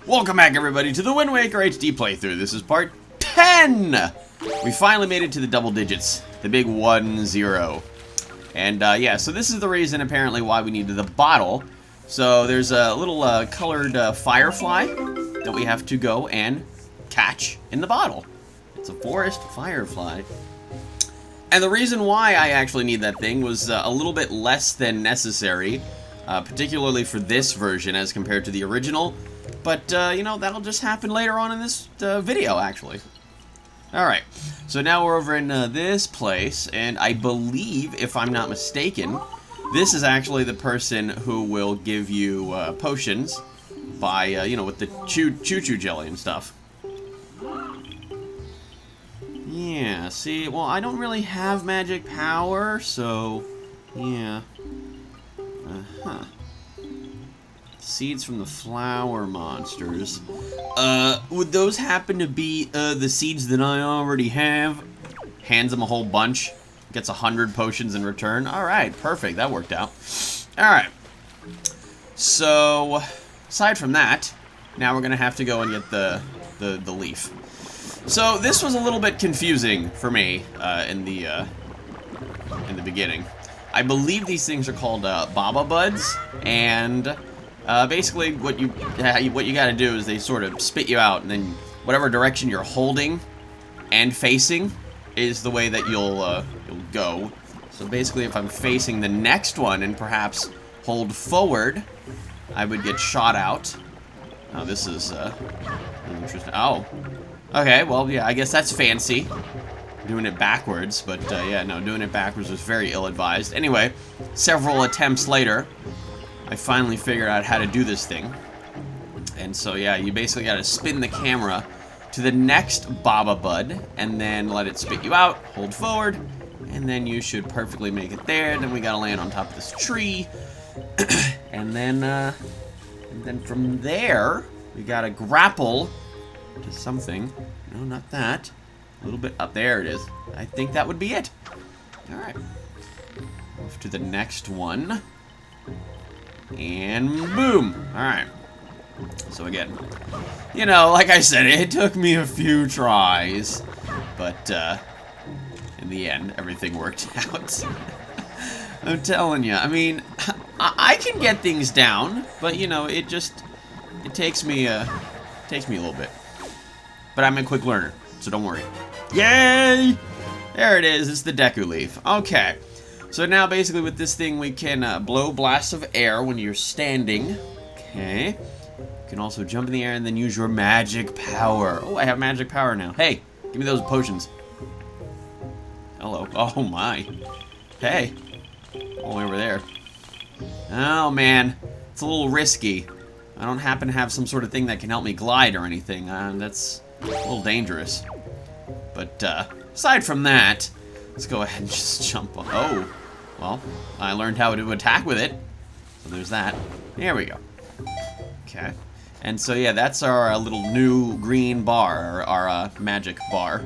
Welcome back, everybody, to the Wind Waker HD playthrough. This is part 10! We finally made it to the double digits. The big 1-0. And, yeah, so this is the reason, apparently, why we needed the bottle. So, there's a little, colored, firefly that we have to go and catch in the bottle. It's a forest firefly. And the reason why I actually need that thing was a little bit less than necessary, particularly for this version as compared to the original. But, you know, that'll just happen later on in this video, actually. Alright, so now we're over in this place, and I believe, if I'm not mistaken, this is actually the person who will give you potions by, you know, with the choo-choo jelly and stuff. Yeah, see, well, I don't really have magic power, so, yeah. Uh-huh. Seeds from the flower monsters. Would those happen to be, the seeds that I already have? Hands him a whole bunch. Gets 100 potions in return. Alright, perfect. That worked out. Alright. So, aside from that, now we're gonna have to go and get the leaf. So, this was a little bit confusing for me, in the beginning. I believe these things are called, Baba Buds, and basically, what you gotta do is they sort of spit you out, and then whatever direction you're holding and facing is the way that you'll go. So basically, if I'm facing the next one and perhaps hold forward, I would get shot out. Oh, this is interesting. Oh, okay. Well, yeah, I guess that's fancy. Doing it backwards, but yeah, no, doing it backwards was very ill-advised. Anyway, several attempts later, I finally figured out how to do this thing. And so, yeah, you basically got to spin the camera to the next Baba Bud, and then let it spit you out, hold forward, and then you should perfectly make it there. Then we got to land on top of this tree. And then from there, we got to grapple to something. No, not that. A little bit up there it is. I think that would be it. Alright. Off to the next one. And boom! Alright. So again, you know, like I said, it took me a few tries, but in the end, everything worked out. I'm telling you, I mean, I can get things down, but you know, it takes me a little bit. But I'm a quick learner, so don't worry. Yay! There it is, it's the Deku Leaf. Okay. So now, basically, with this thing, we can blow blasts of air when you're standing. Okay. You can also jump in the air and then use your magic power. Oh, I have magic power now. Hey, give me those potions. Hello. Oh, my. Hey. All the way over there. Oh, man. It's a little risky. I don't happen to have some sort of thing that can help me glide or anything. That's a little dangerous. But, aside from that, let's go ahead and just jump on. Oh. Well, I learned how to attack with it. So there's that. There we go. Okay. And so, yeah, that's our little new green bar, our magic bar.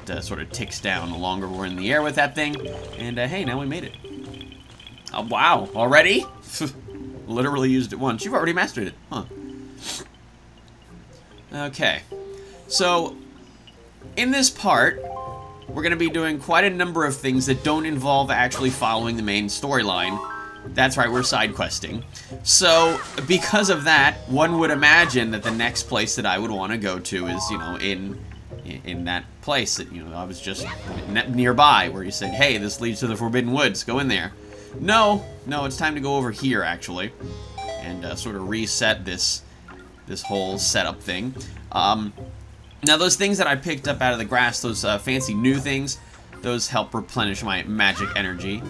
It sort of ticks down the longer we're in the air with that thing. And, hey, now we made it. Oh, wow. Already? Literally used it once. You've already mastered it. Huh. Okay. So, in this part, we're going to be doing quite a number of things that don't involve actually following the main storyline. That's right, we're side questing. So, because of that, one would imagine that the next place that I would want to go to is, you know, in that place that, you know, I was just nearby, where you said, hey, this leads to the Forbidden Woods, go in there. No, it's time to go over here, actually, and sort of reset this whole setup thing. Now, those things that I picked up out of the grass, those fancy new things, those help replenish my magic energy.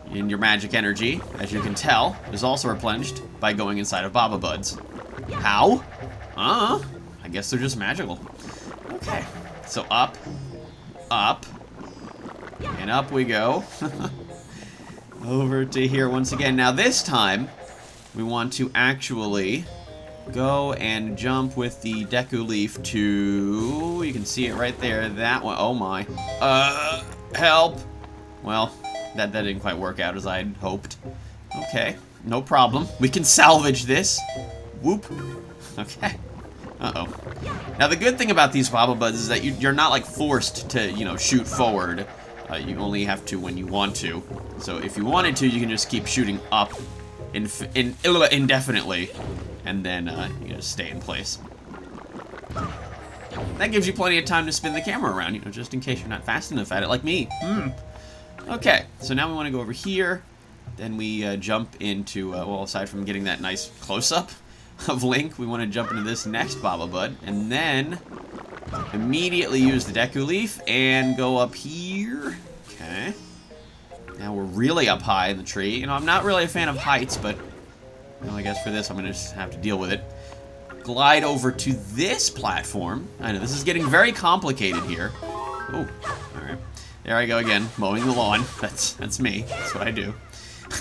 And your magic energy, as you can tell, is also replenished by going inside of Baba Buds. How? I guess they're just magical. Okay, so up, and up we go. Over to here once again. Now, this time, we want to actually go and jump with the Deku Leaf to... You can see it right there. That one. Oh, my. Help. Well, that didn't quite work out as I'd hoped. Okay. No problem. We can salvage this. Whoop. Okay. Uh-oh. Now, the good thing about these Baba Buds is that you're not, like, forced to, you know, shoot forward. You only have to when you want to. So if you wanted to, you can just keep shooting up indefinitely. And then you just stay in place. That gives you plenty of time to spin the camera around, you know, just in case you're not fast enough at it, like me. Okay, so now we want to go over here. Then we jump into, well, aside from getting that nice close-up of Link, we want to jump into this next Baba Bud. And then immediately use the Deku Leaf and go up here. Okay. Now we're really up high in the tree. You know, I'm not really a fan of heights, but, you know, I guess for this I'm going to just have to deal with it. Glide over to this platform. I know, this is getting very complicated here. Oh, alright. There I go again, mowing the lawn. That's me. That's what I do.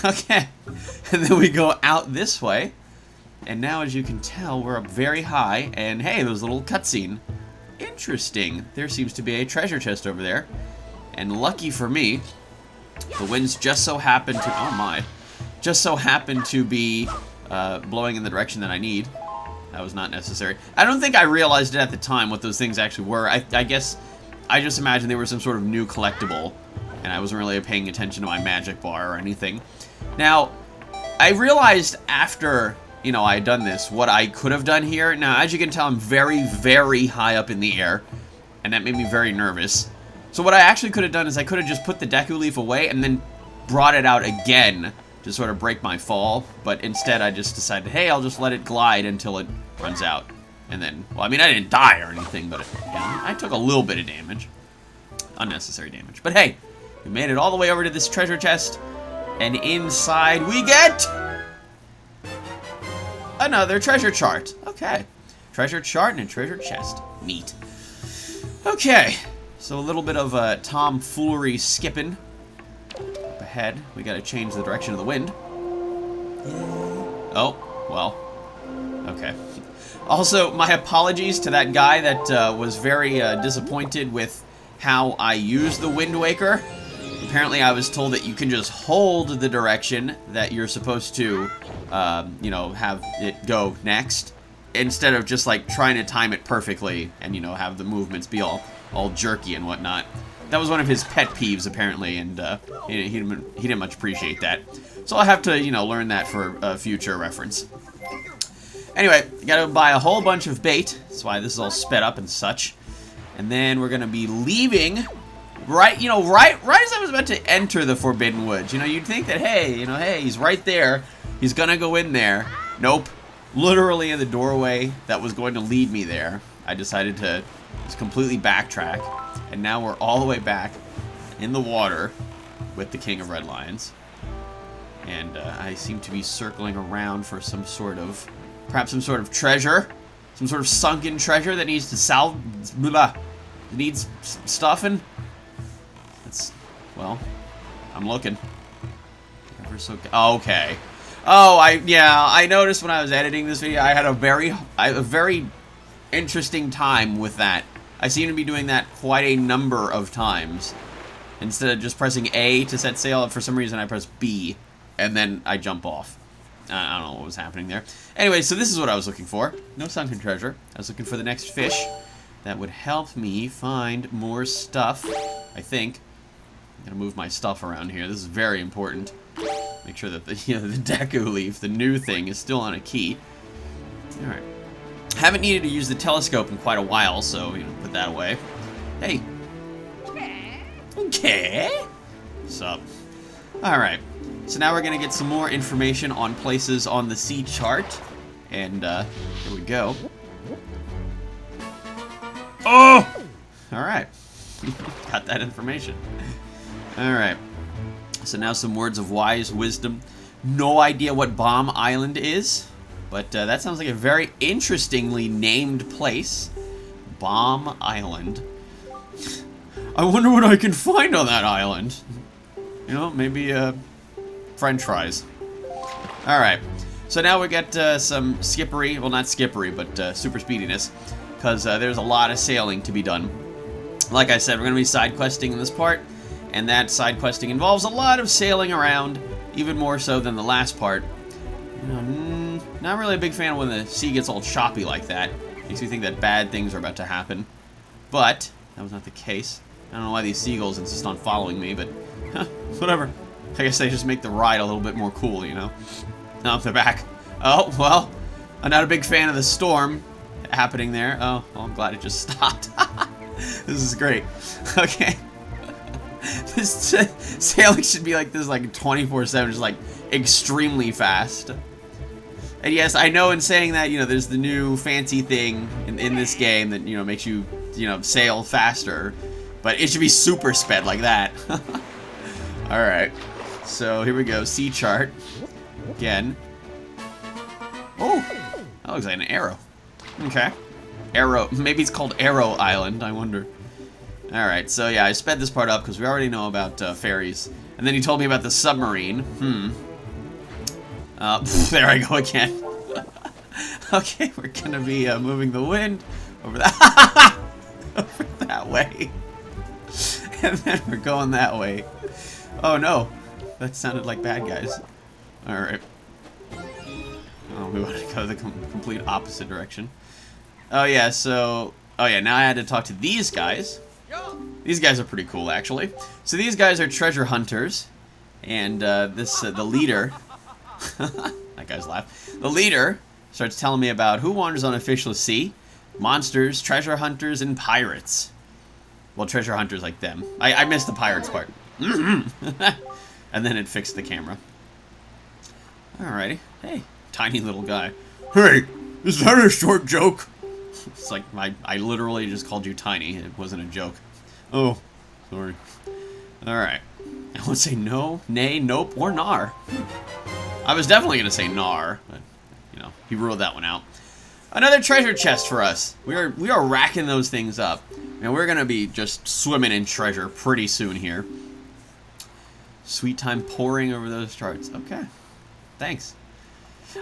Okay. And then we go out this way. And now, as you can tell, we're up very high. And hey, there's a little cutscene. Interesting. There seems to be a treasure chest over there. And lucky for me, the winds just so happen to... Oh my. Just so happen to be blowing in the direction that I need. That was not necessary. I don't think I realized it at the time what those things actually were. I guess I just imagined they were some sort of new collectible. And I wasn't really paying attention to my magic bar or anything. Now, I realized after... you know, I had done this, what I could have done here. Now, as you can tell, I'm very, very high up in the air, and that made me very nervous. So what I actually could have done is I could have just put the Deku Leaf away and then brought it out again to sort of break my fall, but instead I just decided, hey, I'll just let it glide until it runs out. And then, well, I mean, I didn't die or anything, but you know, I took a little bit of damage. Unnecessary damage. But hey, we made it all the way over to this treasure chest, and inside we get... another treasure chart. Okay. Treasure chart and a treasure chest. Neat. Okay. So a little bit of tomfoolery skipping. Up ahead, we gotta change the direction of the wind. Oh, well. Okay. Also, my apologies to that guy that was very disappointed with how I used the Wind Waker. Apparently, I was told that you can just hold the direction that you're supposed to, you know, have it go next, instead of just, like, trying to time it perfectly and, you know, have the movements be all jerky and whatnot. That was one of his pet peeves, apparently, and he didn't much appreciate that. So I'll have to, you know, learn that for future reference. Anyway, gotta buy a whole bunch of bait. That's why this is all sped up and such. And then we're gonna be leaving... right, you know, right as I was about to enter the Forbidden Woods. You know, you'd think that, hey, you know, hey, he's right there. He's gonna go in there. Nope. Literally in the doorway that was going to lead me there, I decided to just completely backtrack. And now we're all the way back in the water with the King of Red Lions. And I seem to be circling around for some sort of, perhaps some sort of treasure. Some sort of sunken treasure that needs to needs stuffing. That's, well, I'm looking. Ever so, okay. Oh, I noticed when I was editing this video, I had a very interesting time with that. I seem to be doing that quite a number of times. Instead of just pressing A to set sail, for some reason I press B, and then I jump off. I don't know what was happening there. Anyway, so this is what I was looking for. No sunken treasure. I was looking for the next fish that would help me find more stuff, I think. I'm gonna move my stuff around here. This is very important. Make sure that the Deku Leaf, the new thing, is still on a key. Alright. Haven't needed to use the telescope in quite a while, so, you know, put that away. Hey. Okay. What's up? Alright. So now we're gonna get some more information on places on the sea chart. And, here we go. Oh! Alright. Got that information. Alright. So now some words of wise wisdom. No idea what Bomb Island is, but that sounds like a very interestingly named place. Bomb Island. I wonder what I can find on that island. You know, maybe French fries. Alright. So now we got some skippery. Well, not skippery, but super speediness. Because there's a lot of sailing to be done. Like I said, we're going to be side questing in this part. And that side questing involves a lot of sailing around, even more so than the last part. You know, Not really a big fan when the sea gets all choppy like that. Makes me think that bad things are about to happen. But that was not the case. I don't know why these seagulls insist on following me, but whatever. I guess they just make the ride a little bit more cool, you know? Oh, they're back. Oh, well, I'm not a big fan of the storm happening there. Oh, well, I'm glad it just stopped. This is great. Okay. This sailing should be like this, like 24/7, just like extremely fast. And yes, I know in saying that, you know, there's the new fancy thing in this game that, you know, makes you, you know, sail faster. But it should be super sped like that. Alright. So here we go. Sea chart. Again. Oh! That looks like an arrow. Okay. Arrow. Maybe it's called Arrow Island, I wonder. Alright, so yeah, I sped this part up because we already know about ferries. And then he told me about the submarine. There I go again. Okay, we're gonna be moving the wind over that, over that way. And then we're going that way. Oh no, that sounded like bad guys. Alright. Oh, we want to go the complete opposite direction. Oh yeah, so... Oh yeah, now I had to talk to these guys. These guys are pretty cool, actually. So these guys are treasure hunters. And the leader... that guy's laugh. The leader starts telling me about who wanders on a fishless sea. Monsters, treasure hunters, and pirates. Well, treasure hunters like them. I missed the pirates part. And then it fixed the camera. Alrighty. Hey, tiny little guy. Hey, is that a short joke? It's like, I literally just called you tiny. It wasn't a joke. Oh, sorry. Alright. I won't say no, nay, nope, or nar. I was definitely going to say nar, but, you know, he ruled that one out. Another treasure chest for us. We are racking those things up. And we're going to be just swimming in treasure pretty soon here. Sweet time pouring over those charts. Okay. Thanks.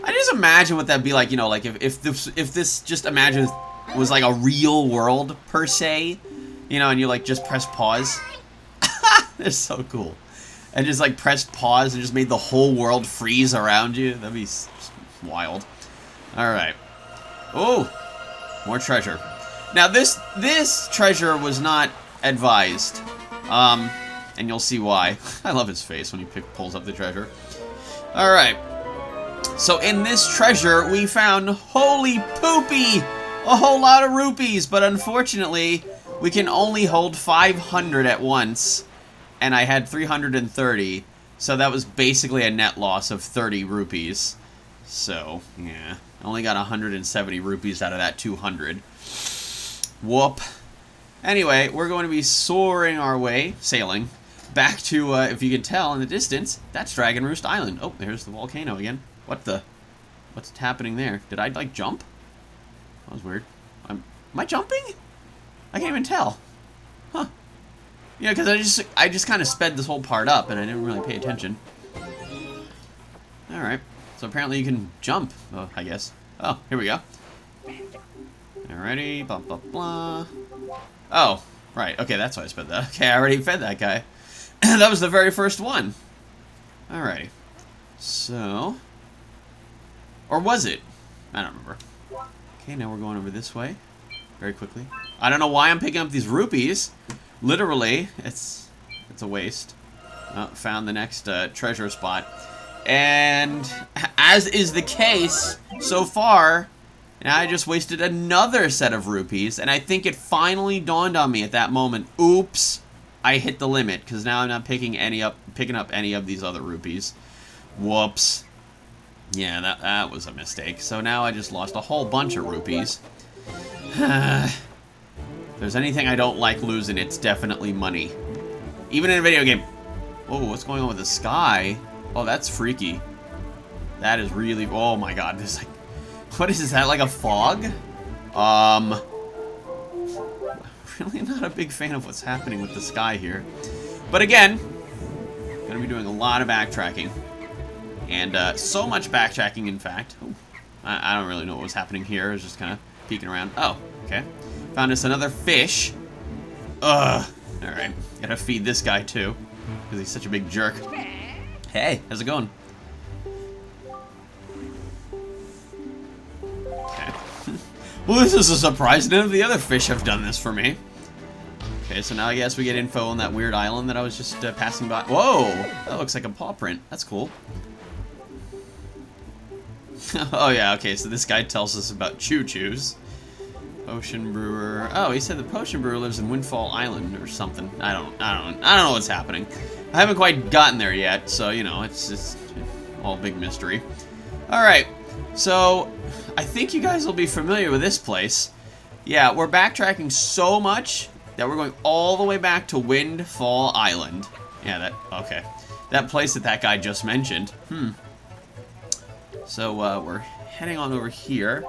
I just imagine what that'd be like, you know, like if this just imagine was like a real world per se, you know, and you like just press pause. They're so cool. And just like pressed pause and just made the whole world freeze around you. That'd be wild. All right. Oh, more treasure. Now this treasure was not advised, and you'll see why. I love his face when he pulls up the treasure. All right. So in this treasure, we found, holy poopy, a whole lot of rupees, but unfortunately, we can only hold 500 at once, and I had 330, so that was basically a net loss of 30 rupees. So, yeah, I only got 170 rupees out of that 200. Whoop. Anyway, we're going to be soaring our way, sailing, back to, if you can tell in the distance, that's Dragon Roost Island. Oh, there's the volcano again. What's happening there? Did I, like, jump? That was weird. Am I jumping? I can't even tell. Huh. Yeah, because I just kind of sped this whole part up, and I didn't really pay attention. Alright. So apparently you can jump, I guess. Oh, here we go. Alrighty, blah, blah, blah. Oh, right. Okay, that's why I sped that. Okay, I already fed that guy. That was the very first one. Alrighty. So... Or was it? I don't remember. Okay, now we're going over this way. Very quickly. I don't know why I'm picking up these rupees. Literally, it's a waste. Oh, found the next treasure spot. And as is the case so far, now I just wasted another set of rupees. And I think it finally dawned on me at that moment. Oops, I hit the limit because now I'm not picking up any of these other rupees. Whoops. Yeah, that was a mistake. So now I just lost a whole bunch of rupees. If there's anything I don't like losing, it's definitely money. Even in a video game. Oh, what's going on with the sky? Oh, that's freaky. That is really... Oh my god, there's like... What is that, like a fog? Really not a big fan of what's happening with the sky here. But again, gonna be doing a lot of backtracking. And so much backtracking, in fact. Ooh, I don't really know what was happening here. I was just kind of peeking around. Oh, okay. Found us another fish. Ugh. Alright. Gotta feed this guy, too. Because he's such a big jerk. Hey, how's it going? Well, this is a surprise. None of the other fish have done this for me. Okay, so now I guess we get info on that weird island that I was just passing by. Whoa! That looks like a paw print. That's cool. Oh, yeah, okay, so this guy tells us about choo-choos. Potion brewer. Oh, he said the potion brewer lives in Windfall Island or something. I don't know what's happening. I haven't quite gotten there yet, so, you know, it's just all big mystery. Alright, so I think you guys will be familiar with this place. Yeah, we're backtracking so much that we're going all the way back to Windfall Island. Yeah, okay. That place that guy just mentioned. So, we're heading on over here.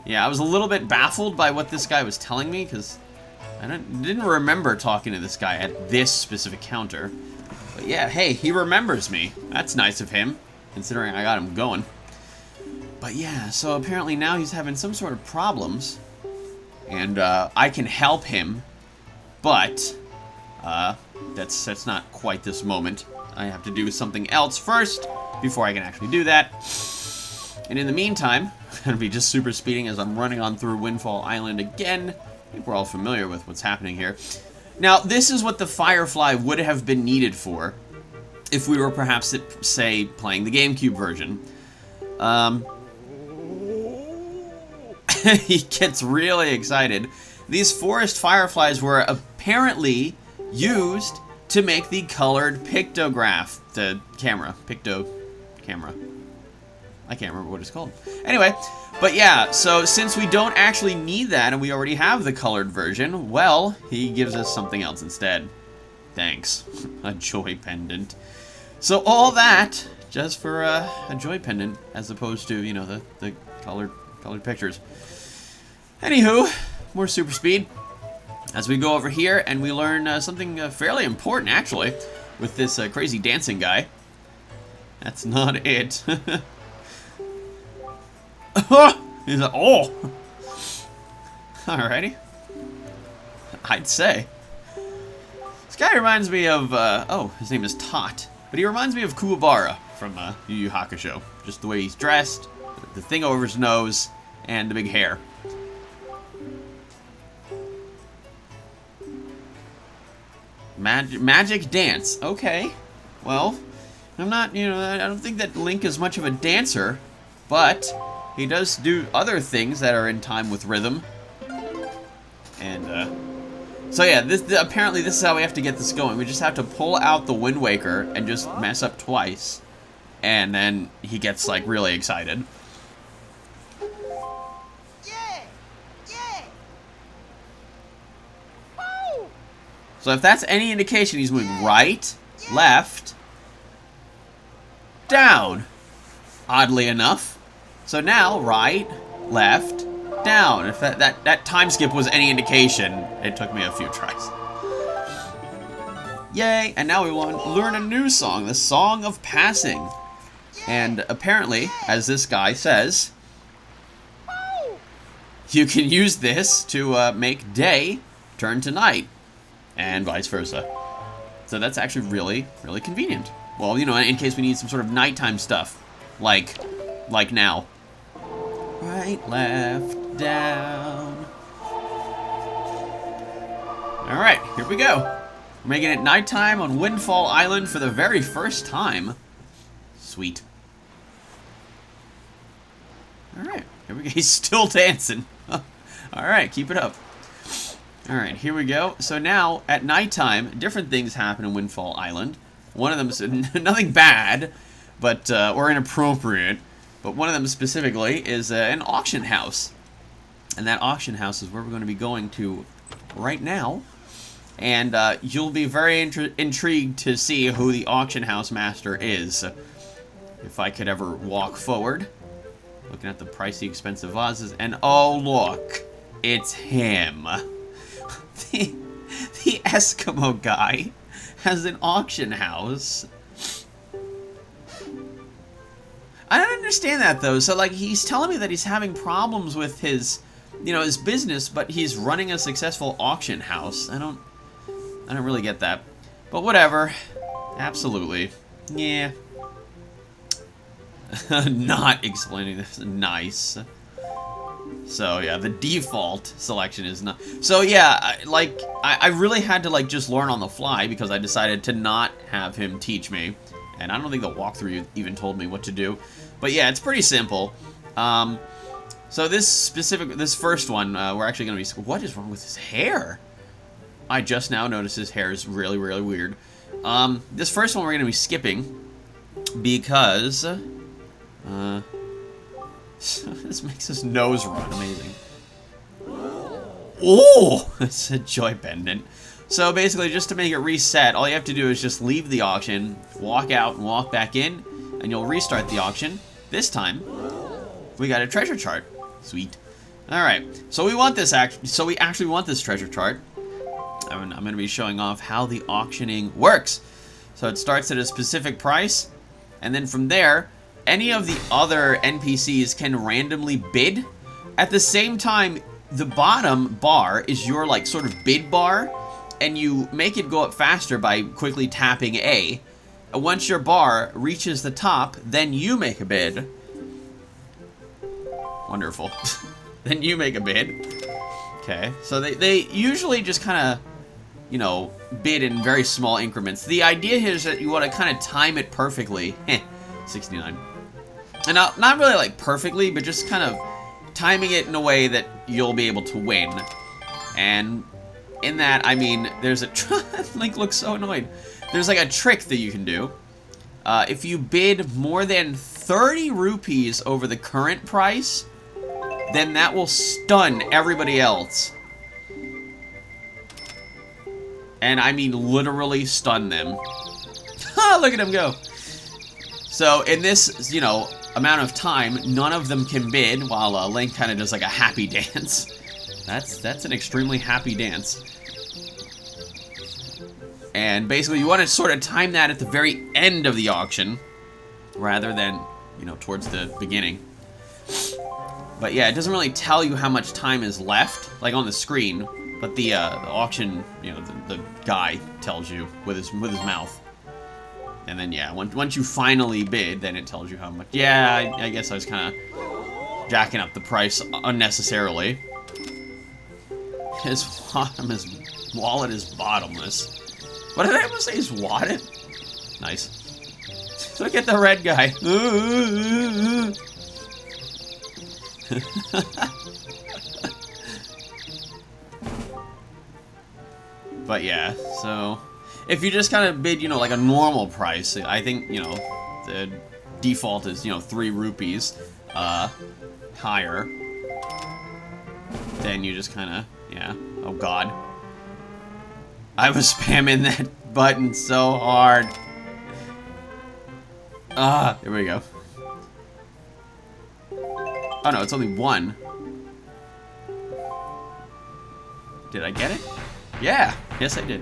Yeah, I was a little bit baffled by what this guy was telling me, because I didn't remember talking to this guy at this specific counter. But yeah, hey, he remembers me. That's nice of him, considering I got him going. But yeah, so apparently now he's having some sort of problems, and I can help him, but that's not quite this moment. I have to do something else first before I can actually do that. And in the meantime, I'm going to be just super speeding as I'm running on through Windfall Island again. I think we're all familiar with what's happening here. Now, this is what the Firefly would have been needed for if we were perhaps, say, playing the GameCube version. He gets really excited. These forest fireflies were apparently used to make the colored pictograph. The camera. Camera. I can't remember what it's called. Anyway, but yeah, so since we don't actually need that and we already have the colored version, well, he gives us something else instead. Thanks. A joy pendant. So all that just for a joy pendant as opposed to, you know, the colored pictures. Anywho, more super speed as we go over here and we learn something fairly important actually with this crazy dancing guy. That's not it. He's like, oh! Alrighty. I'd say. This guy reminds me of, oh, his name is Tot. But he reminds me of Kuwabara from Yu Yu Hakusho. Just the way he's dressed, the thing over his nose, and the big hair. Magic dance. Okay. Well, I'm not, you know, I don't think that Link is much of a dancer, but he does do other things that are in time with rhythm. And, so yeah, apparently this is how we have to get this going. We just have to pull out the Wind Waker and just mess up twice. And then he gets, like, really excited. Yeah! Yeah! Woo! So if that's any indication, he's moving right, left, down. Oddly enough. So now, right, left, down. If that time skip was any indication, it took me a few tries. Yay! And now we want to learn a new song, the Song of Passing. And apparently, as this guy says, you can use this to make day turn to night, and vice versa. So that's actually really, really convenient. Well, you know, in case we need some sort of nighttime stuff, like now. Right, left, down. Alright, here we go. We're making it nighttime on Windfall Island for the very first time. Sweet. Alright, here we go. He's still dancing. Alright, keep it up. Alright, here we go. So now, at nighttime, different things happen in Windfall Island. One of them is nothing bad, but, or inappropriate. But one of them specifically is an auction house. And that auction house is where we're going to be going to right now. And you'll be very intrigued to see who the auction house master is. If I could ever walk forward. Looking at the pricey, expensive vases. And oh, look. It's him. The Eskimo guy has an auction house. I don't understand that, though. So, like, he's telling me that he's having problems with his, you know, his business, but he's running a successful auction house. I don't really get that. But whatever. Absolutely. Yeah. Not explaining this. Nice. So yeah, the default selection is not. So yeah, I really had to like just learn on the fly because I decided to not have him teach me, and I don't think the walkthrough even told me what to do. But yeah, it's pretty simple. So this first one, we're actually gonna be. What is wrong with his hair? I just now noticed his hair is really, really weird. This first one we're gonna be skipping because this makes his nose run. Amazing. Oh, it's a joy pendant. So basically, just to make it reset, all you have to do is just leave the auction, walk out and walk back in, and you'll restart the auction. This time, we got a treasure chart. Sweet. All right. So we want this we actually want this treasure chart. I'm going to be showing off how the auctioning works. So it starts at a specific price, and then from there, any of the other NPCs can randomly bid. At the same time, the bottom bar is your like sort of bid bar, and you make it go up faster by quickly tapping A. Once your bar reaches the top, then you make a bid. Wonderful. Then you make a bid. Okay, so they usually just kind of, you know, bid in very small increments. The idea here is that you want to kind of time it perfectly. 69. And not really like perfectly, but just kind of timing it in a way that you'll be able to win. And in that, I mean, there's a... Link looks so annoyed. There's like a trick that you can do. If you bid more than 30 rupees over the current price, then that will stun everybody else. And I mean literally stun them. Ha! Look at him go. So in this, you know, amount of time, none of them can bid, while Link kind of does like a happy dance. That's an extremely happy dance. And basically, you want to sort of time that at the very end of the auction, rather than, you know, towards the beginning. But yeah, it doesn't really tell you how much time is left, like on the screen. But the auction, you know, the guy tells you with his mouth. And then yeah, once you finally bid, then it tells you how much. Yeah, I guess I was kind of jacking up the price unnecessarily. His wallet is bottomless. What did I almost say? His wallet? Nice. Look at the red guy. But yeah, so if you just kind of bid, you know, like a normal price, I think, you know, the default is, you know, 3 rupees higher. Then you just kind of, yeah. Oh god. I was spamming that button so hard. There we go. Oh no, it's only 1. Did I get it? Yeah, yes I did.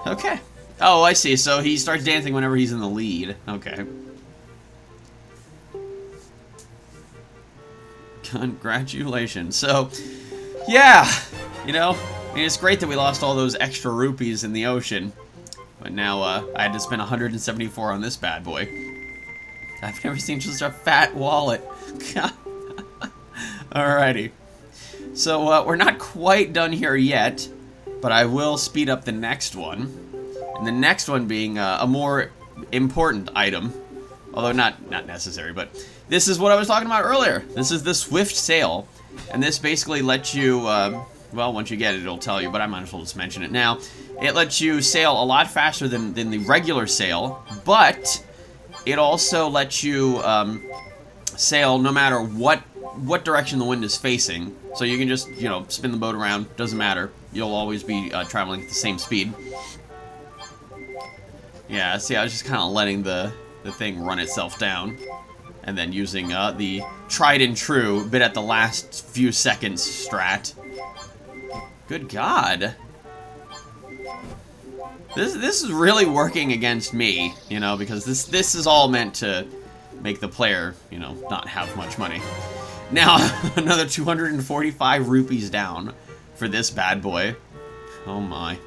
Okay. Oh, I see. So he starts dancing whenever he's in the lead. Okay. Congratulations. So, yeah, you know, I mean, it's great that we lost all those extra rupees in the ocean. But now, I had to spend 174 on this bad boy. I've never seen just a fat wallet. Alrighty. So, we're not quite done here yet, but I will speed up the next one. And the next one being a more important item. Although not necessary, but this is what I was talking about earlier. This is the Swift Sail. And this basically lets you, well, once you get it, it'll tell you, but I might as well just mention it now. It lets you sail a lot faster than the regular sail, but it also lets you sail no matter what direction the wind is facing. So you can just, you know, spin the boat around, doesn't matter. You'll always be traveling at the same speed. Yeah, see, I was just kind of letting the thing run itself down. And then using the tried and true bit at the last few seconds strat. Good God. This is really working against me, you know, because this is all meant to make the player, you know, not have much money. Now, another 245 rupees down for this bad boy. Oh my.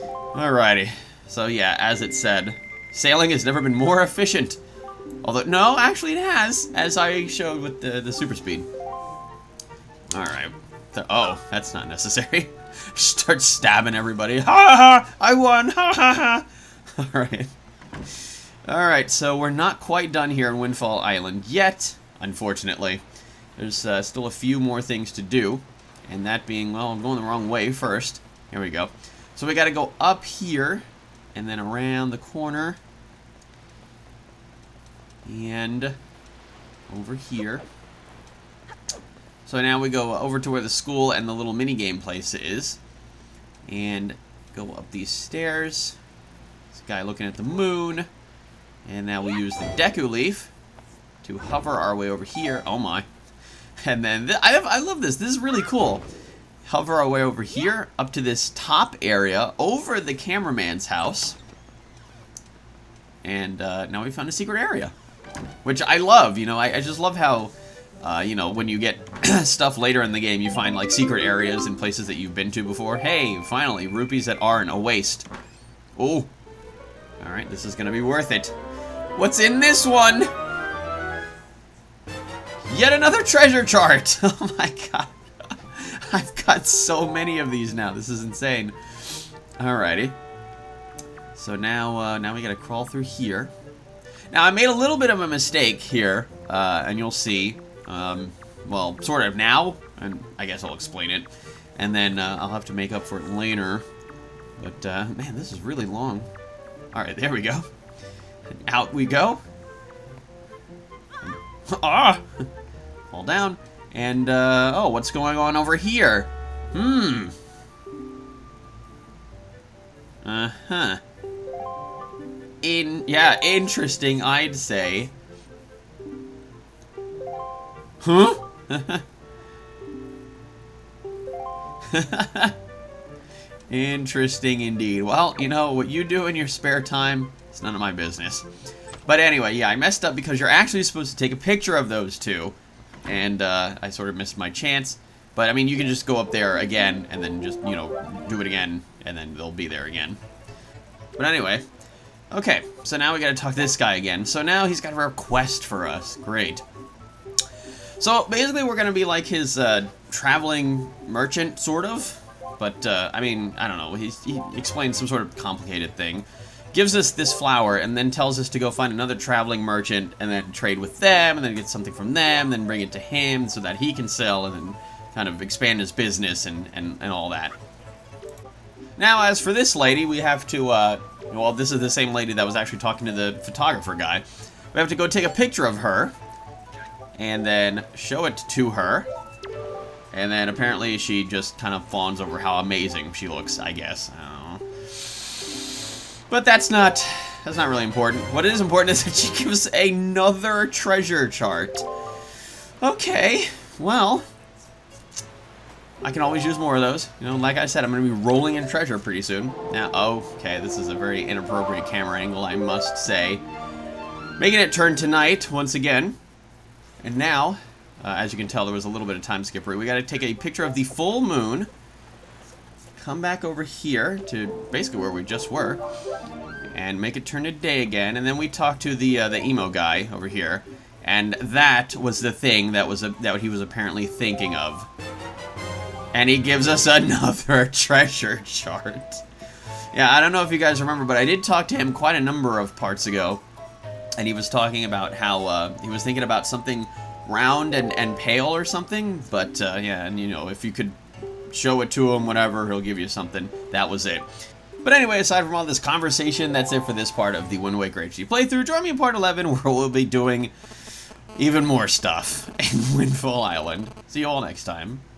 Alrighty. So yeah, as it said, sailing has never been more efficient. Although, no, actually it has, as I showed with the super speed. Alright. Oh, that's not necessary. Start stabbing everybody. Ha ha! I won! Ha ha ha! Alright. Alright, so we're not quite done here in Windfall Island yet, unfortunately. There's still a few more things to do. And that being, well, I'm going the wrong way first. Here we go. So we gotta go up here, and then around the corner. And over here. So now we go over to where the school and the little minigame place is. And go up these stairs. This guy looking at the moon. And now we use the Deku Leaf to hover our way over here. Oh my. And then, I love this. This is really cool. Hover our way over here, up to this top area, over the cameraman's house. And now we found a secret area. Which I love, you know, I just love how, you know, when you get stuff later in the game, you find, like, secret areas in places that you've been to before. Hey, finally, rupees that aren't a waste. Oh. Alright, this is gonna be worth it. What's in this one? Yet another treasure chart! Oh my god. I've got so many of these now. This is insane. Alrighty. So now, now we gotta crawl through here. Now, I made a little bit of a mistake here, and you'll see. Well, sort of now, and I guess I'll explain it. And then I'll have to make up for it later. But, man, this is really long. Alright, there we go. And out we go. Ah! Fall down. And, oh, what's going on over here? Uh-huh. Yeah, interesting, I'd say. Huh? Interesting indeed. Well, you know, what you do in your spare time, it's none of my business. But anyway, yeah, I messed up because you're actually supposed to take a picture of those two. And, I sort of missed my chance. But, I mean, you can just go up there again, and then just, you know, do it again, and then they'll be there again. But anyway, okay, so now we gotta talk to this guy again. So now he's got a request for us. Great. So, basically, we're gonna be like his, traveling merchant, sort of. But, I mean, I don't know, he explains some sort of complicated thing. Gives us this flower, and then tells us to go find another traveling merchant, and then trade with them, and then get something from them, then bring it to him, so that he can sell, and then kind of expand his business, and all that. Now, as for this lady, we have to, well, this is the same lady that was actually talking to the photographer guy. We have to go take a picture of her, and then show it to her. And then apparently she just kind of fawns over how amazing she looks, I guess. I don't know. But that's not really important. What is important is that she gives another treasure chart. Okay, well, I can always use more of those. You know, like I said, I'm going to be rolling in treasure pretty soon. Now, okay, this is a very inappropriate camera angle, I must say. Making it turn to night once again. And now, as you can tell, there was a little bit of time skippery. We got to take a picture of the full moon. Come back over here to basically where we just were. And make it turn to day again. And then we talk to the emo guy over here. And that was the thing that he was apparently thinking of. And he gives us another treasure chart. Yeah, I don't know if you guys remember, but I did talk to him quite a number of parts ago. And he was talking about how he was thinking about something round and pale or something. But, yeah, and, you know, if you could show it to him, whatever, he'll give you something. That was it. But anyway, aside from all this conversation, that's it for this part of the Wind Waker HD playthrough. Join me in part 11, where we'll be doing even more stuff in Windfall Island. See you all next time.